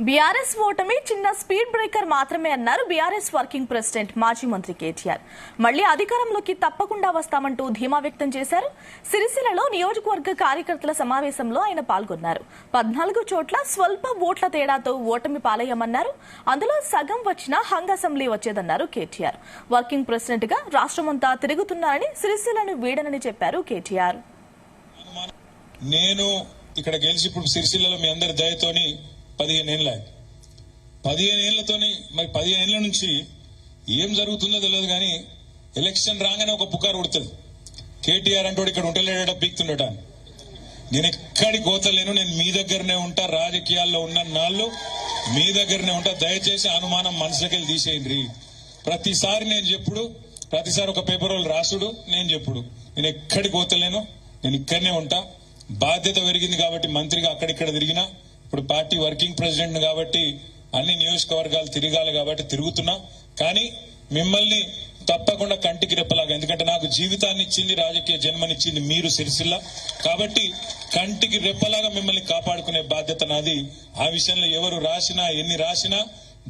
BRS ఓటమి చిన్న speed breaker మాత్రమే అన్నారు బీఆర్ఎస్ వర్కింగ్ ప్రెసిడెంట్ మాజీ మంత్రి కేటీఆర్. మళ్లీ అధికారంలోకి తప్పకుండా వస్తామంటూ ధీమా వ్యక్తం చేశారు. సిరిసిల్లలో నియోజకవర్గ కార్యకర్తల సమావేశంలో ఆయన పాల్గొన్నారు. 14 చోట్ల స్వల్ప ఓట్ల తేడాతో ఓటమి పాలయ్యామన్నారు. అందులో సగం వచ్చినా హంగ్ అసెంబ్లీ వచ్చేదన్నారు కేటీఆర్. వర్కింగ్ ప్రెసిడెంట్ గా రాష్ట్రమంతా తిరుగుతున్నారని, సిరిసిల్లను వీడనని చెప్పారు కేటీఆర్. నేను ఇక్కడ గెలిచి ఇప్పుడు సిరిసిల్లలో మీ అందరి దయతోని 15 ఏళ్లతోని మరి 15 ఏళ్ల నుంచి ఏం జరుగుతుందో తెలియదు కానీ ఎలక్షన్ రాగానే ఒక పుకారు ఉడుతుంది. కేటీఆర్ అంటోడు ఇక్కడ ఉంటలేడ పీక్తుండట. నేను ఎక్కడికి పోతలేను, నేను మీ దగ్గరనే ఉంటా, రాజకీయాల్లో ఉన్న నాళ్ళు మీ దగ్గరనే ఉంటా, దయచేసి అనుమానం మనసులకెళ్ళి తీసేయండి. ప్రతిసారి నేను చెప్పుడు, ప్రతిసారి ఒక పేపర్ వాళ్ళు రాసుడు, నేను చెప్పుడు నేను ఎక్కడికి పోతలేను, నేను ఇక్కడనే ఉంటా. బాధ్యత పెరిగింది కాబట్టి మంత్రిగా అక్కడిక్కడ తిరిగినా, ఇప్పుడు పార్టీ వర్కింగ్ ప్రెసిడెంట్ కాబట్టి అన్ని నియోజకవర్గాలు తిరగాలి కాబట్టి తిరుగుతున్నా. కానీ మిమ్మల్ని తప్పకుండా కంటికి రెప్పలాగా, ఎందుకంటే నాకు జీవితాన్ని ఇచ్చింది, రాజకీయ జన్మనిచ్చింది మీరు సిరిసిల్ల కాబట్టి కంటికి రెప్పలాగా మిమ్మల్ని కాపాడుకునే బాధ్యత నాది. ఆ విషయంలో ఎవరు రాసినా ఎన్ని రాసినా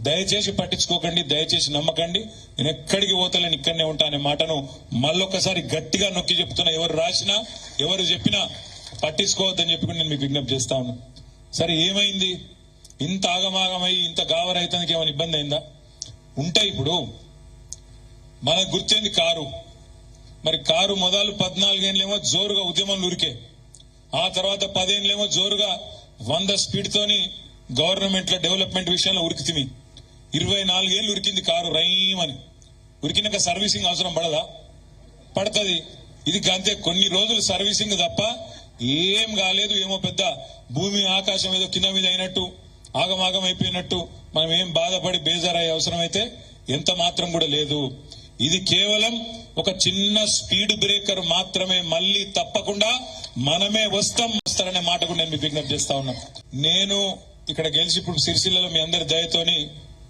దయచేసి పట్టించుకోకండి, దయచేసి నమ్మకండి. నేను ఎక్కడికి పోతలేను, ఇక్కడనే ఉంటా అనే మాటను మళ్ళొక్కసారి గట్టిగా నొక్కి చెప్తున్నా. ఎవరు రాసినా ఎవరు చెప్పినా పట్టించుకోవద్దని చెప్పి నేను మీకు విజ్ఞప్తి చేస్తా ఉన్నా. సరే, ఏమైంది? ఇంత ఆగమాగమై ఇంత గావరైతానికి ఏమైనా ఇబ్బంది అయిందా? ఉంటాయి. ఇప్పుడు మనకు గుర్తింది కారు. మరి కారు మొదలు 14 ఏళ్ళేమో జోరుగా ఉద్యమం ఉరికే, ఆ తర్వాత 10 ఏళ్ళేమో జోరుగా 100 స్పీడ్ తోని గవర్నమెంట్ డెవలప్మెంట్ విషయంలో ఉరికితిమి. 24 ఏళ్ళు ఉరికింది కారు రైమని. ఉరికినాక సర్వీసింగ్ అవసరం పడదా? పడుతుంది. ఇది అంతే, కొన్ని రోజులు సర్వీసింగ్ తప్ప ఏం కాలేదు. ఏమో పెద్ద భూమి ఆకాశం ఏదో కింద మీద అయినట్టు ఆగమాగం అయిపోయినట్టు మనం ఏం బాధపడి బేజారయ్యే అవసరం అయితే ఎంత మాత్రం కూడా లేదు. ఇది కేవలం ఒక చిన్న స్పీడ్ బ్రేకర్ మాత్రమే. మళ్ళీ తప్పకుండా మనమే వస్తారనే మాట కూడా నేను మీకు విజ్ఞప్తి చేస్తా ఉన్నా. నేను ఇక్కడ గెలిచి ఇప్పుడు సిరిసిల్లలో మీ అందరి దయతోని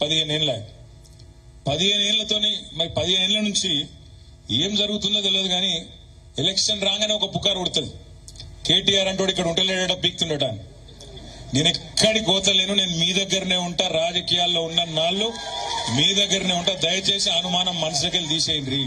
15 ఏళ్లతోని మరి 15 ఏళ్ల నుంచి ఏం జరుగుతుందో తెలియదు కానీ ఎలక్షన్ రాగానే ఒక పుకారు ఉడుతుంది. కేటీఆర్ అంటోడు ఇక్కడ ఉంటలేడ పీక్తుండట. నేను ఎక్కడికి పోతలేను, నేను మీ దగ్గరనే ఉంటా, రాజకీయాల్లో ఉన్న నాళ్ళు మీ దగ్గరనే ఉంటా, దయచేసి అనుమానం మనసులకెళ్ళి తీసేయండి.